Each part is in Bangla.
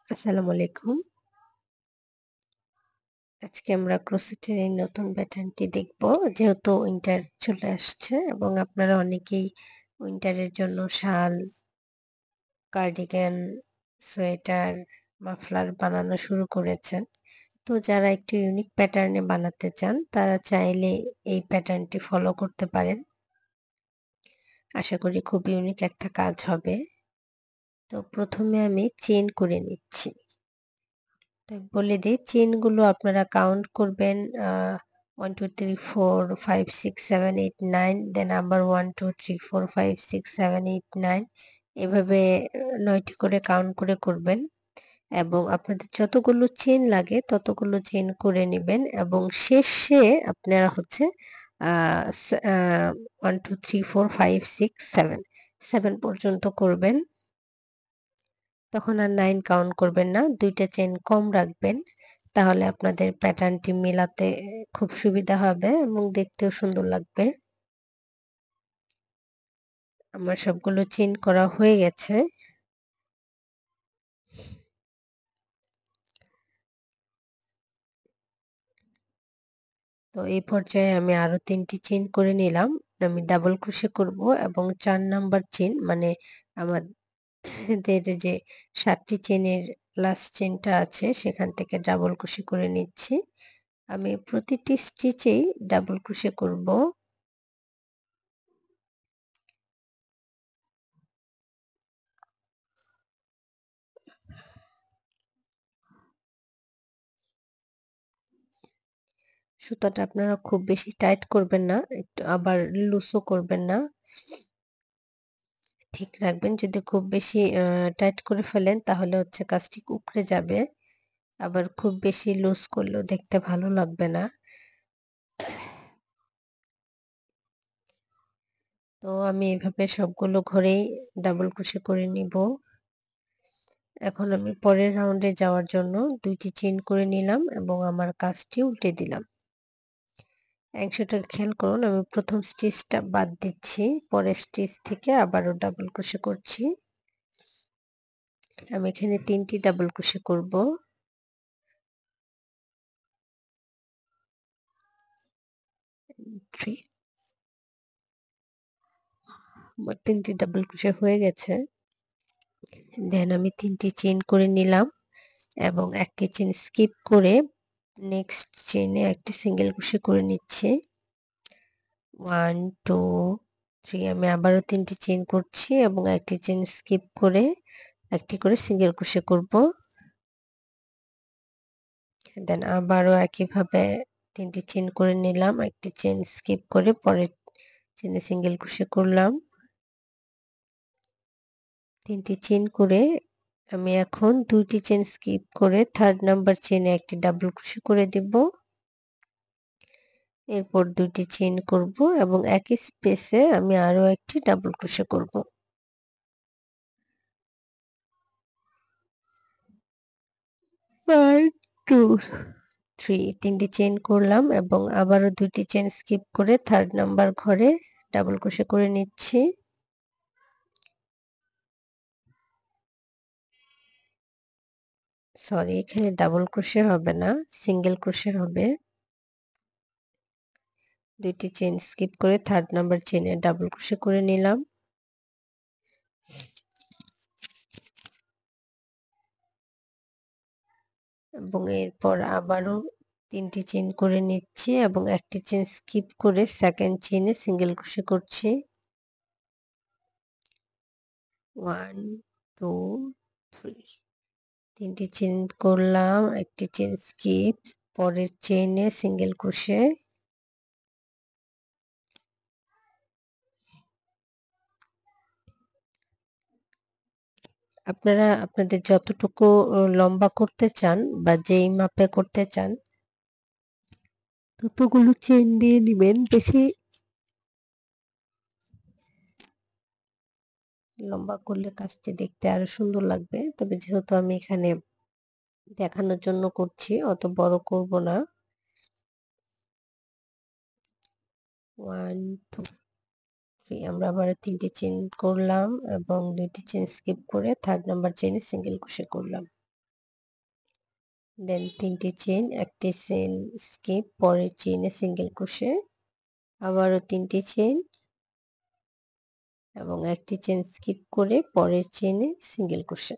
আসসালামু আলাইকুম। আজকে আমরা ক্রোশেটের এই নতুন প্যাটার্নটি দেখব। যেহেতু উইন্টার চলে আসছে এবং আপনারা অনেকেই উইন্টারের জন্য শাল, কার্ডিগান, সোয়েটার, মাফলার বানানো শুরু করেছেন। তো যারা একটু ইউনিক প্যাটার্নে বানাতে চান তারা চাইলে এই প্যাটার্নটি ফলো করতে পারেন। আশা করি খুব ইউনিক একটা কাজ হবে। তো প্রথমে আমি চেইন করে নিচ্ছি। তো বলে দেই চেইনগুলো আপনারা কাউন্ট করবেন 1 2 3 4 5 6 7 8 9 দেন আবার 1 2 3 4 5 6 7 8 9 এভাবে ৯ টি করে কাউন্ট করে করবেন এবং আপনাদের যতগুলো চেইন লাগে ততগুলো চেইন করে নিবেন এবং শেষে আপনারা হচ্ছে আ সে 1 2 3 4 5 6 7 7 পর্যন্ত করবেন। তখন আর 9 কাউন্ট করবেন না। ২ টা চেইন কম রাখবেন। তাহলে আপনাদের প্যাটার্নটি মেলাতে খুব সুবিধা হবে এবং দেখতেও সুন্দর লাগবে। আমার সবগুলো চেইন করা হয়ে গেছে। তো এই পর্যায়ে আমি আরো ৩ টি চেইন করে নিলাম। আমি ডাবল ক্রোশে করব এবং ৪ নাম্বার চেইন মানে আমাদের যে ৭ টি চেইনের লাস্ট চেইনটা আছে সেখান থেকে ডাবল ক্রোশে করে নিচ্ছি। আমি প্রতিটি স্টিচেই ডাবল ক্রোশে করব। সুতাটা আপনারা খুব বেশি টাইট করবেন না, একটু আবার লুজও করবেন না। ঠিক রাখবেন। যদি খুব বেশি টাইট করে ফেলেন তাহলে হচ্ছে কাজটি কুঁকড়ে যাবে। আবার খুব বেশি লুজ করলেও দেখতে ভালো লাগবে না। তো আমি এভাবে সবগুলো ঘরেই ডাবল ক্রোশে করে নিব। এখন আমি পরের রাউন্ডে যাওয়ার জন্য ২ টি চেইন করে নিলাম এবং আমার কাজটি উল্টে দিলাম। অংশটা খেয়াল করুন আমি ১ম স্টিচটা বাদ দিচ্ছি। পরের স্টিচ থেকে আবারও ডাবল ক্রোশে করছি। আমি এখানে ৩ টি ডাবল ক্রোশে করব। 3 আমার ৩ টি ডাবল ক্রোশে হয়ে গেছে। দেন আমি ৩ টি চেইন করে নিলাম এবং ১ টি চেইন স্কিপ করে নেক্সট চেইনে একটি সিঙ্গেল ক্রোশে করে নিচ্ছি। 1 2 3 আমি আবারও ৩ টি চেইন করছি এবং ১ টি চেইন স্কিপ করে একটি করে সিঙ্গেল ক্রোশে করব। দেন আবারও একইভাবে ৩ টি চেইন করে নিলাম। ১ টি চেইন স্কিপ করে পরের চেইনে সিঙ্গেল ক্রোশে করলাম। ৩ টি চেইন করে আমি এখন ২ টি চেইন স্কিপ করে 3rd নাম্বার চেইনে একটি ডাবল ক্রোশে করে দিব। এরপর ২ টি চেইন করব এবং একই স্পেসে আমি আরো একটি ডাবল ক্রোশে করব। 1 2 3 ৩ টি চেইন করলাম এবং আবারও ২ টি চেইন স্কিপ করে 3rd নাম্বার ঘরে ডাবল ক্রোশে করে নিচ্ছি। সরি এখানে ডাবল ক্রোশে হবে না, সিঙ্গেল ক্রোশে হবে। ২ টি চেইন স্কিপ করে 3rd নাম্বার চেইনে ডাবল ক্রোশে করে নিলাম। এবং এরপর আবারও ৩ টি চেইন করে নিচ্ছি এবং ১ টি চেইন স্কিপ করে 2nd চেইনে সিঙ্গেল ক্রোশে করছি। 1 2 3 ৩ টি চেইন করলাম, ১ টি চেইন স্কিপ, পরের চেইনে সিঙ্গেল ক্রোশে। আপনারা আপনাদের যতটুকু লম্বা করতে চান বা যেই মাপে করতে চান ততগুলো চেইন দিয়ে নিবেন। বেশি লম্বা করলে কাজটি দেখতে আরো সুন্দর লাগবে। তবে যেহেতু আমি এখানে দেখানোর জন্য করছি, অত বড় করব না। 1 2 3 আমরা আবারও ৩ টি চেইন করলাম এবং ২ টি চেইন স্কিপ করে 3rd নাম্বার চেইনে সিঙ্গেল ক্রোশে করলাম। দেন 3টি চেইন, একটি চেইন স্কিপ, পরের চেইনে সিঙ্গেল ক্রোশে, আবারও 3টি চেইন এবং একটি চেইন স্কিপ করে পরের চেইনে সিঙ্গেল ক্রোশে।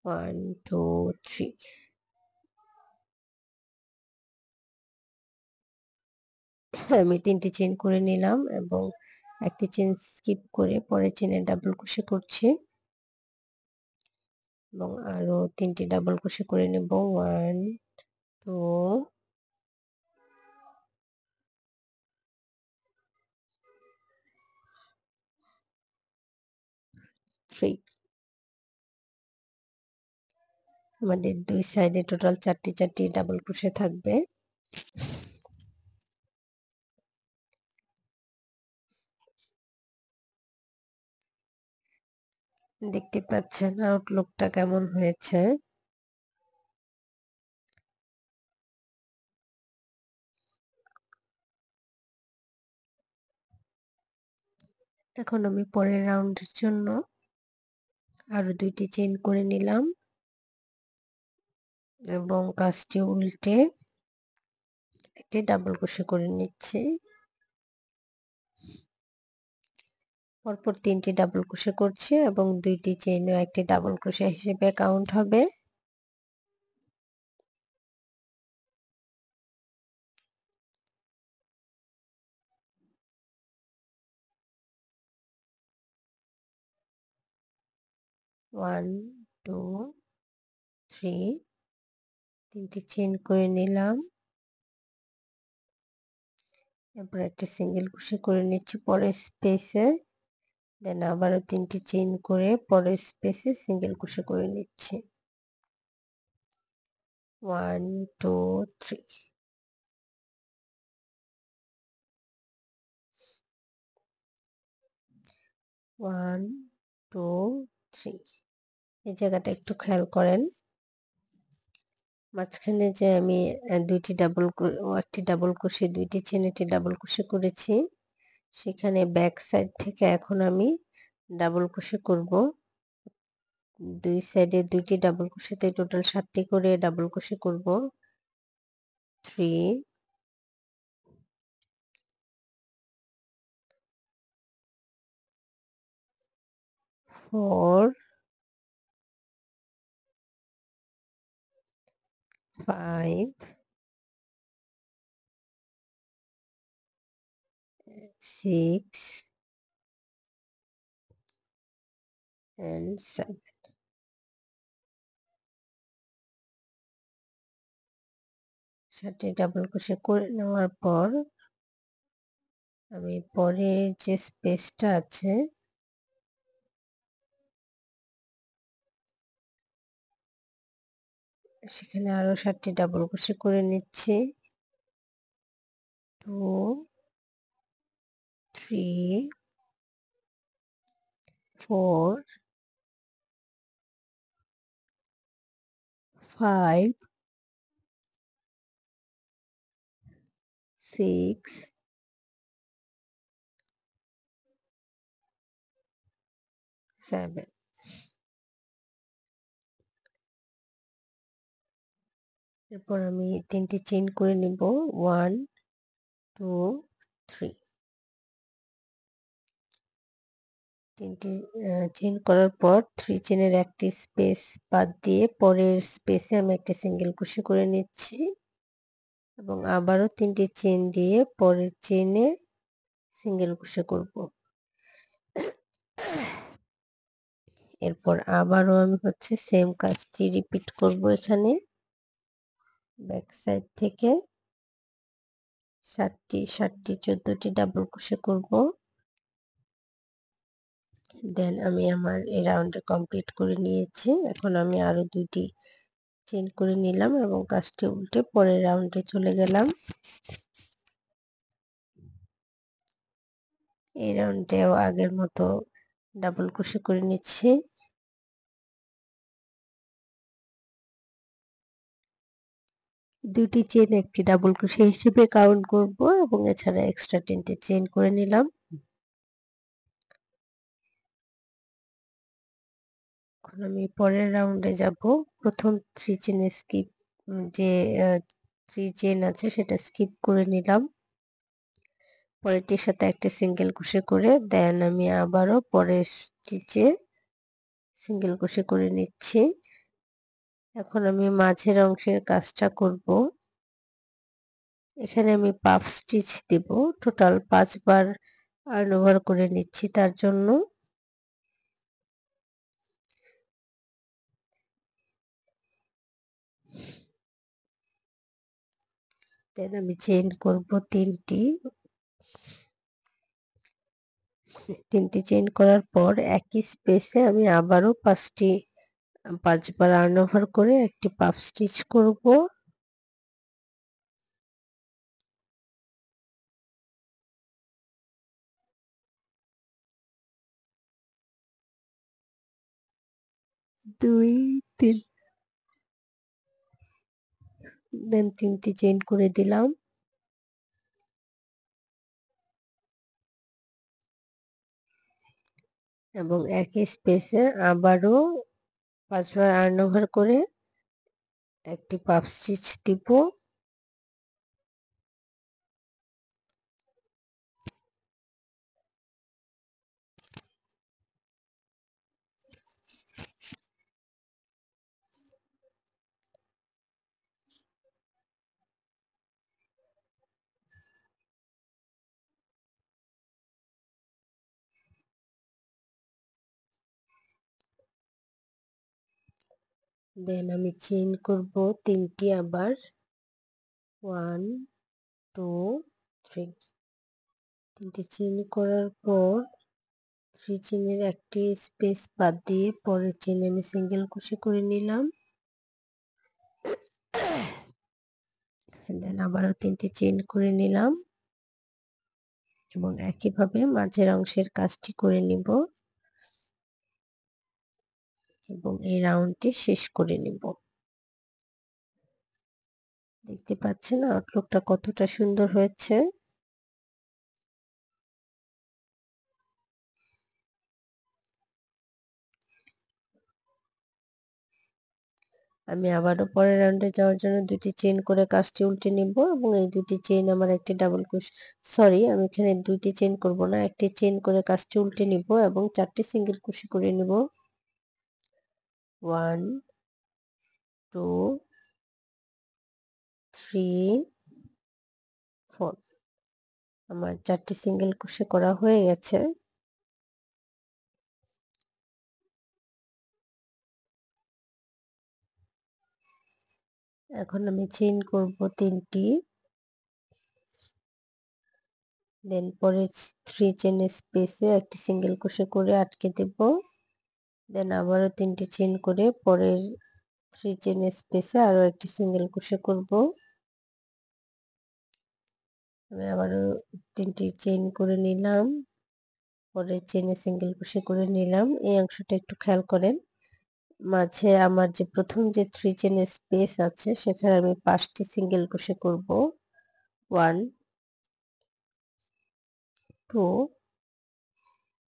1 2 3 আমি 3টি চেইন করে নিলাম এবং একটি চেইন স্কিপ করে পরের চেইনে ডাবল ক্রোশে করছি এবং আরো 3টি ডাবল ক্রোশে করে নেব। 1 2 3। আমাদের দুই সাইডে টোটাল 4টি ডাবল ক্রোশে থাকবে। দেখতে পাচ্ছেন আউটলুকটা কেমন হয়েছে। এখন আমি পরের রাউন্ডের জন্য আরো 2টি চেইন করে নিলাম এবং কাজটি উল্টে একটি ডাবল ক্রোশে করে নিচ্ছি। পরপর 3টি ডাবল ক্রোশে করছি এবং 2টি চেইনও একটি ডাবল ক্রোশে হিসেবে কাউন্ট হবে। ওয়ান টু থ্রি 3টি চেইন করে নিলাম। এরপর একটা সিঙ্গেল ক্রোশে করে নিচ্ছি পরের স্পেসে, দেন আবারও 3টি চেইন করে পরের স্পেসে সিঙ্গেল ক্রোশে করে নিচ্ছি। 1 2 3 1 2 3। এই জায়গাটা একটু খেয়াল করেন, মাঝখানে যে আমি একটি ডাবল ক্রোশে 2টি চেইন একটি ডাবল ক্রোশে করেছি, সেখানে ব্যাক সাইড থেকে এখন আমি ডাবল ক্রোশে করব। দুই সাইডে 2টি ডাবল ক্রোশেতে টোটাল 7টি করে ডাবল ক্রোশে করব। 3 4 5 6 and 7। 7টি ডাবল ক্রোশে করে নেওয়ার পর আমি পরের যে স্পেসটা আছে সেখানে আরো 7টি ডাবল ক্রোশে করে নিচ্ছি। 2 3 4 5 6 7। এরপর আমি 3টি চেইন করে নিব। 1 2 3। 3টি চেইন করার পর 3 চেইনের একটি স্পেস বাদ দিয়ে পরের স্পেসে আমি একটা সিঙ্গেল ক্রোশে করে নিচ্ছি এবং আবারও 3টি চেইন দিয়ে পরের চেইনে সিঙ্গেল ক্রোশে করব। এরপর আবারও আমি সেম কাজটি রিপিট করব। এখানে ব্যাক সাইড থেকে 7টি 14টি ডাবল ক্রোশে করব। দেন আমি আমার এই রাউন্ডে কমপ্লিট করে নিয়েছি। এখন আমি আরো 2টি চেইন করে নিলাম এবং কাজটি উল্টে পরের রাউন্ডে চলে গেলাম। এই রাউন্ডেও আগের মতো ডাবল ক্রোশে করে নিচ্ছি। দুটি চেইন একটি ডাবল ক্রোশে হিসেবে কাউন্ট করব এবং এছাড়া এক্সট্রা 3টি চেইন করে নিলাম। এখন আমি পরের রাউন্ডে যাব। প্রথম 3 চেইনে স্কিপ যে 3 চেইন আছে সেটা স্কিপ করে নিলাম। পরেরটির সাথে একটা সিঙ্গেল ক্রোশে করে দেন আমি আবারও পরের স্টিচে সিঙ্গেল ক্রোশে করে নিচ্ছি। এখন আমি মাঝের অংশের কাজটা করব। এখানে আমি পাফ স্টিচ দেব। টোটাল 5 বার আর্ন ওভার করে নিচ্ছি তার জন্য। দেন আমি চেইন করব 3টি। 3টি চেইন করার পর একই স্পেসে আমি আবারও 5 বার আর্ন ওভার করে একটি পাফ স্টিচ করব। দুই, 3 দেন 3টি চেইন করে দিলাম। এবং একই স্পেসে আবারও 5 বার আর্ন ওভার করে একটি পাফ স্টিচ দিব। দেন আমি চেইন করব 3টি আবার 1 2 3 3টি চেইন করার পর 3 চেইনের একটি স্পেস বাদ দিয়ে পরের চেইনে আমি সিঙ্গেল ক্রোশে করে নিলাম। দেন আবারও 3টি চেইন করে নিলাম এবং একইভাবে মাঝের অংশের কাজটি করে নিব এবং এই রাউন্ডটি শেষ করে নিব। দেখতে পাচ্ছেন আউটলুকটা কতটা সুন্দর হয়েছে। আমি আবারও পরের রাউন্ডে যাওয়ার জন্য 2টি চেইন করে কাজটি উল্টে নিব এবং এই 2টি চেইন আমার একটি ডাবল ক্রোশ সরি আমি এখানে 2টি চেইন করব না, একটি চেইন করে কাজটি উল্টে নিব এবং 4টি সিঙ্গেল ক্রোশে করে নিব। 1 2 3 4 আমার 4টি সিঙ্গেল ক্রোশে করা হয়ে গেছে। এখন আমি চেইন করব 3টি। দেন পরে 3 চেইন স্পেসে একটি সিঙ্গেল ক্রোশে করে আটকে দেব। দেন আবারও 3টি চেইন করে পরের 3 চেইন স্পেসে আরো একটি সিঙ্গেল ক্রোশে করব। আমি আবারও 3টি চেইন করে নিলাম। পরের চেইনে সিঙ্গেল ক্রোশে করে নিলাম। এই অংশটা একটু খেয়াল করেন। মাঝে আমার যে প্রথম যে 3 চেইন স্পেস আছে সেখানে আমি 5টি সিঙ্গেল ক্রোশে করব। 1 2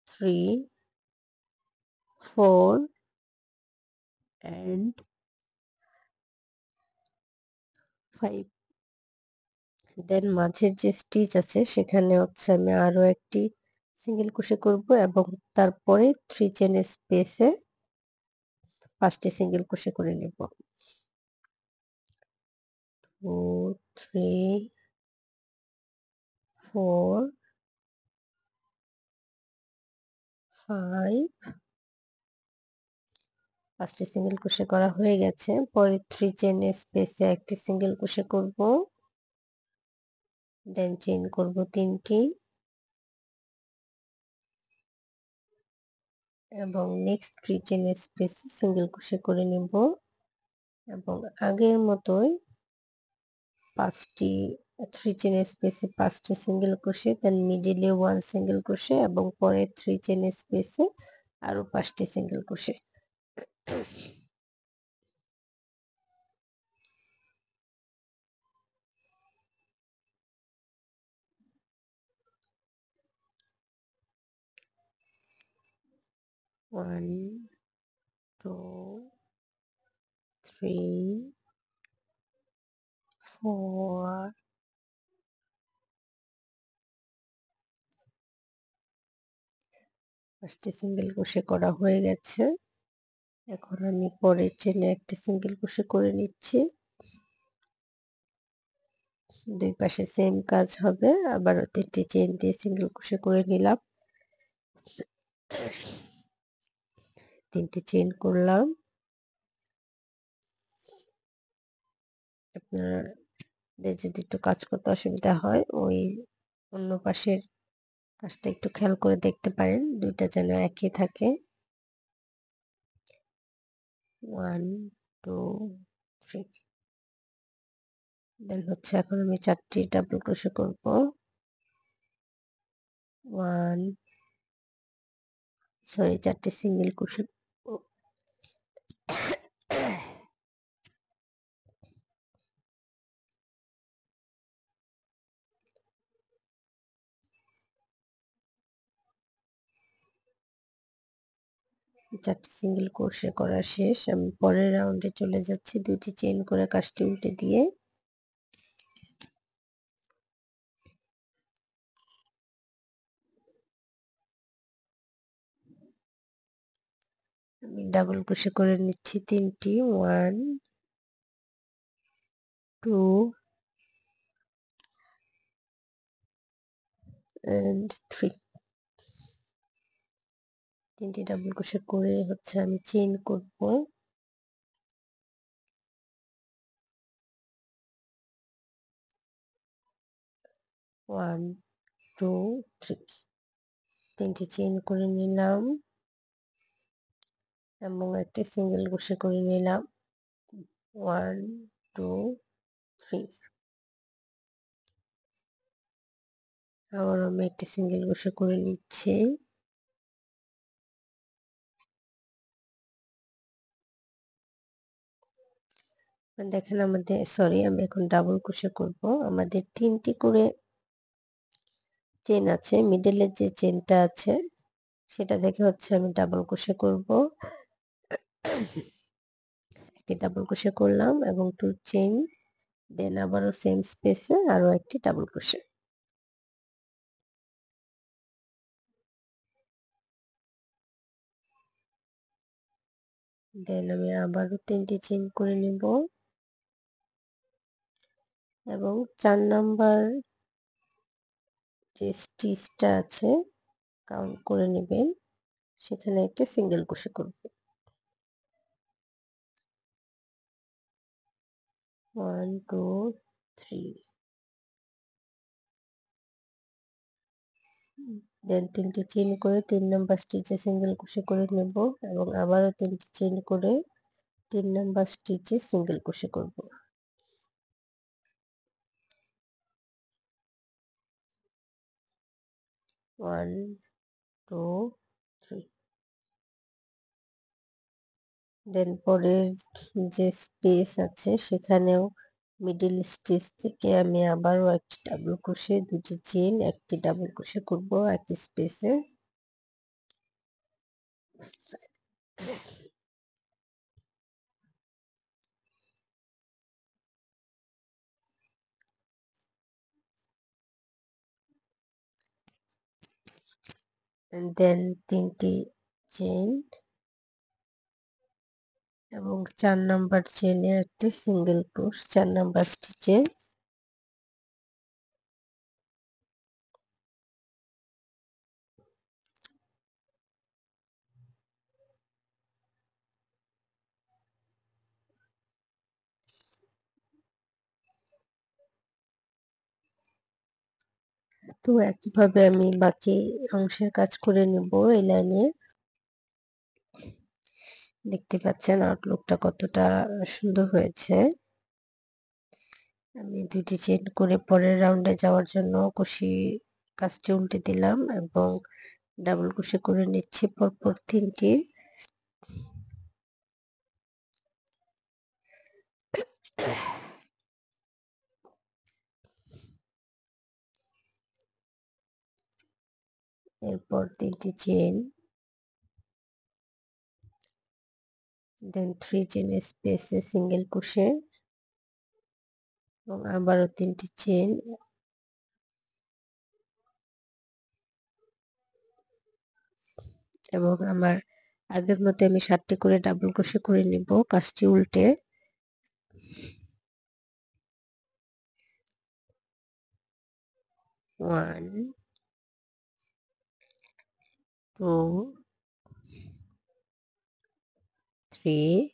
3 4 and 5 দেন মাঝের যে স্টিচ আছে সেখানে হচ্ছে আমি আরো একটি সিঙ্গেল ক্রোশে করব এবং তারপরে 3 চেইন স্পেসে 5টি সিঙ্গেল ক্রোশে করে নেব। 2 3 4 5 5টি সিঙ্গেল ক্রোশে করা হয়ে গেছে। পরে 3 চেইন স্পেসে একটি সিঙ্গেল ক্রোশে করব। দেন চেইন করব 3টি এবং নেক্সট 3 চেইন স্পেসে সিঙ্গেল ক্রোশে করে নেব এবং আগের মতোই 5টি 3 চেইন স্পেসে 5টি সিঙ্গেল ক্রোশে দেন মিডলে 1 সিঙ্গেল ক্রোশে এবং পরে 3 চেইন স্পেসে আরো 5টি সিঙ্গেল ক্রোশে। 1 2, 3, 4, 5টি সিঙ্গেল ক্রোশে করা হয়ে গেছে। এখন আমি পরের চেনে একটি সিঙ্গেল ক্রোশে করে নিচ্ছি। দুই পাশে সেম কাজ হবে। আবারও 3টি চেইন দিয়ে সিঙ্গেল ক্রোশে করে নিলাম। 3টি চেইন করলাম। আপনাদের যদি একটু কাজ করতে অসুবিধা হয়, ওই অন্য পাশের কাজটা একটু খেয়াল করে দেখতে পারেন। 2টা যেন একই থাকে। 1, 2, 3 দেন হচ্ছে এখন আমি 4টি ডাবল ক্রোশে করব। 4টি সিঙ্গেল ক্রোশে করব। 4টি সিঙ্গেল ক্রোশে করা শেষ। আমি পরের রাউন্ডে চলে যাচ্ছি। 2টি চেইন করে কাজটি উল্টে দিয়ে আমি ডাবল ক্রোশে করে নিচ্ছি 3টি। 1, 2 and 3 3টি ডাবল ক্রোশে করে হচ্ছে আমি চেইন করব। 1, 2, 3 3টি চেইন করে নিলাম এবং একটি সিঙ্গেল ক্রোশে করে নিলাম। 1, 2, 3 আবার আমি একটি সিঙ্গেল ক্রোশে করে নিচ্ছি। দেখেন আমাদের আমি এখন ডাবল ক্রোশে করব। আমাদের 3টি করে চেইন আছে। মিডলের যে চেইনটা আছে সেটা থেকে হচ্ছে আমি ডাবল ক্রোশে করব। একটি ডাবল ক্রোশে করলাম এবং 2 চেইন, দেন আবারও সেম স্পেসে আরো একটি ডাবল ক্রোশে। দেন আমি আবারও 3টি চেইন করে নিব এবং 4 নাম্বার যে স্টিচটা আছে কাউন্ট করে নেবেন, সেখানে একটা সিঙ্গেল ক্রোশে করব। 1, 2, 3 দেন 3টি চেইন করে 3 নাম্বার স্টিচে সিঙ্গেল ক্রোশে করে নেব এবং আবারও 3টি চেইন করে 3 নাম্বার স্টিচে সিঙ্গেল ক্রোশে করব। 1, 2, 3 দেন পরের যে স্পেস আছে সেখানেও মিডল স্টিচ থেকে আমি আবারও একটি ডাবল ক্রোশে, 2টি চেইন, একটি ডাবল ক্রোশে করব একই স্পেসে। দেন 3টি চেইন এবং 4 নাম্বার চেইনে একটি সিঙ্গেল ক্রোশ 4 নাম্বার স্টিচে। তো একইভাবে আমি বাকি অংশের কাজ করে নেব এই লাইনে। দেখতে পাচ্ছেন আউটলুকটা কতটা সুন্দর হয়েছে। আমি 2টি চেইন করে পরের রাউন্ডে যাওয়ার জন্য কুশি কাজটি উল্টে দিলাম এবং ডাবল কুশি করে নিচ্ছি পরপর 3টি। এরপর 3টি চেইন দেন 3 চেন স্পেসে সিঙ্গেল ক্রোশে এবং আবারও 3টি চেন এবং আমার আগের মতো আমি 7টি করে ডাবল ক্রোশে করে নিব কাজটি উল্টে। 1 2 3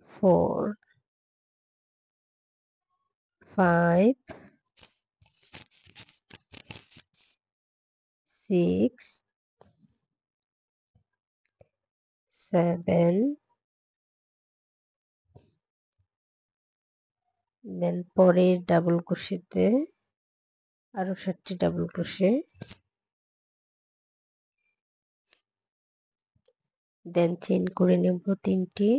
4 5 6 7 দেন পরের ডাবল ক্রোশেতে আরো 7টি ডাবল ক্রোশে, দেন চেইন করে নেব 3টি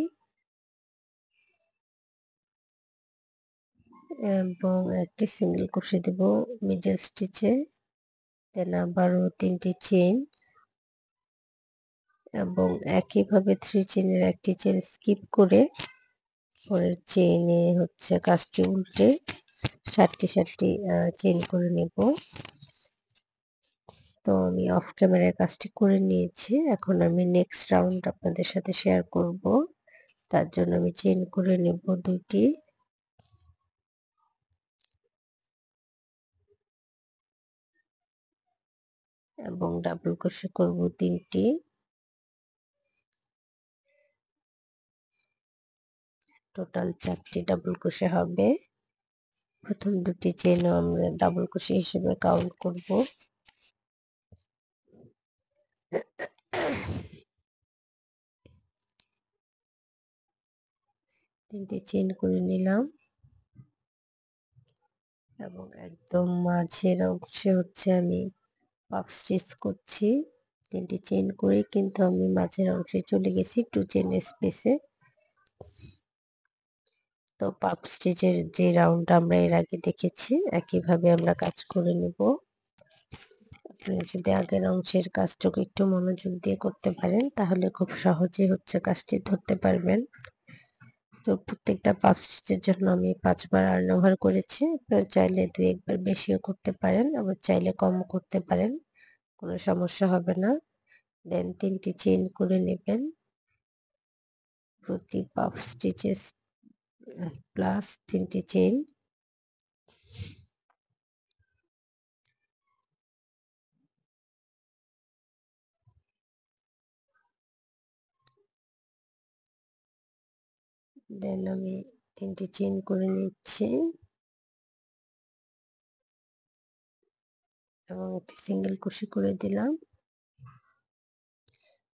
এবং একটি সিঙ্গেল ক্রোশে দেব মিডল স্টিচে, দেন আবারও 3টি চেইন এবং একইভাবে 3 চেইনের একটি চেইন স্কিপ করে পরের চেইনে হচ্ছে কাজটি উল্টে 7টি চেইন করে নেব। তো আমি অফ ক্যামেরায় কাজটি করে নিয়েছি। এখন আমি নেক্সট রাউন্ড আপনাদের সাথে শেয়ার করব। তার জন্য আমি চেইন করে নেব 2টি এবং ডাবল ক্রোশে করব 3টি, টোটাল 4টি ডাবল ক্রোশে হবে। প্রথম 2টি চেইনও আমরা ডাবল ক্রোশে হিসেবে কাউন্ট করব। 3টি চেইন করে নিলাম এবং একদম মাঝের অংশে হচ্ছে আমি পাফ স্টিচ করছি। 3টি চেইন করে কিন্তু আমি মাঝের অংশে চলে গেছি 2 চেইন স্পেসে। তো পাফ স্টিচের যে রাউন্ডটা আমরা এর আগে দেখেছি একইভাবে আমরা কাজ করে নেব। আপনি যদি আগের অংশের কাজটুকু একটু মনোযোগ দিয়ে করতে পারেন তাহলে খুব সহজেই হচ্ছে কাজটি ধরতে পারবেন। তো প্রত্যেকটা পাফ স্টিচের জন্য আমি 5 বার আর্ন ওভার করেছি। আপনারা চাইলে 2-1 বার বেশিও করতে পারেন, আবার চাইলে কমও করতে পারেন, কোনো সমস্যা হবে না। দেন 3টি চেইন করে নেবেন প্রতি পাফ স্টিচে প্লাস 3টি চেইন। দেন আমি 3টি চেইন করে নিচ্ছি এবং একটি সিঙ্গেল ক্রোশে করে দিলাম।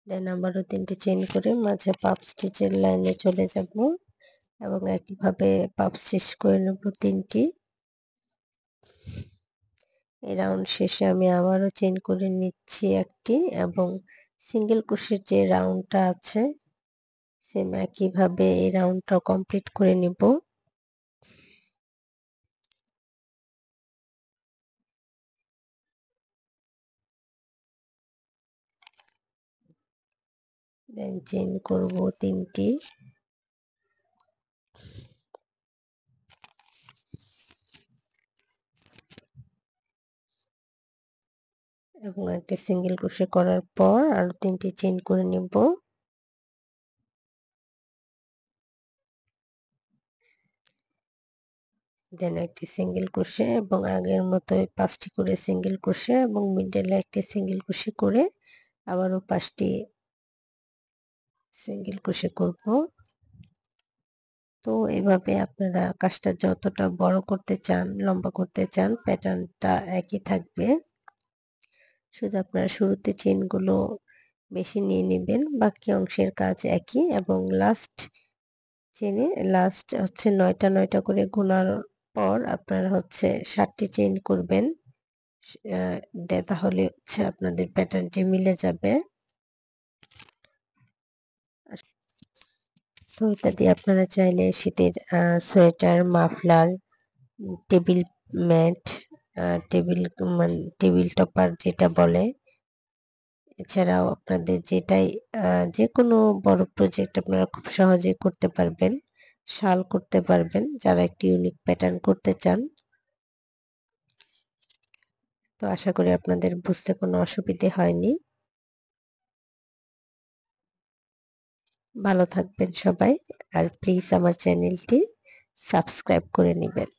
দেন আবারও 3টি চেইন করে মাঝে পাফ স্টিচের লাইনে চলে যাব এবং একইভাবে পাফ স্টিচ করে নেব 3টি। এই রাউন্ড শেষে আমি আবারও চেইন করে নিচ্ছি একটি এবং সিঙ্গেল ক্রোশের যে রাউন্ডটা আছে সেম একইভাবে এই রাউন্ডটাও কমপ্লিট করে নিব। দেন চেইন করব 3টি এবং একটি সিঙ্গেল ক্রোশে করার পর আরো 3টি চেইন করে নিব। দেন একটি সিঙ্গেল ক্রোশে এবং আগের মতোই 5টি করে সিঙ্গেল ক্রোশে এবং মিডলে একটি সিঙ্গেল ক্রোশে করে আবারও 5টি সিঙ্গেল ক্রোশে করব। তো এভাবে আপনারা কাজটা যতটা বড় করতে চান, লম্বা করতে চান, প্যাটার্নটা একই থাকবে। শুধু আপনারা শুরুতে চেইনগুলো বেশি নিয়ে নেবেন, বাকি অংশের কাজ একই এবং লাস্ট চেইনে লাস্ট হচ্ছে 9টা করে গোনার পর আপনারা হচ্ছে 7টি চেইন করবেন। তাহলে হচ্ছে আপনাদের প্যাটার্নটি মিলে যাবে। তো এটা দিয়ে আপনারা চাইলে শীতের sweater, muffler, table mat, table মানে টেবিল টপার যেটা বলে এছাড়াও আপনাদের যেটাই যেকোনো বড় প্রজেক্ট আপনারা খুব সহজেই করতে পারবেন। শাল করতে পারবেন যারা একটি ইউনিক প্যাটার্ন করতে চান। তো আশা করি আপনাদের বুঝতে কোনো অসুবিধে হয়নি। ভালো থাকবেন সবাই। আর প্লিজ আমার চ্যানেলটি সাবস্ক্রাইব করে নিবেন।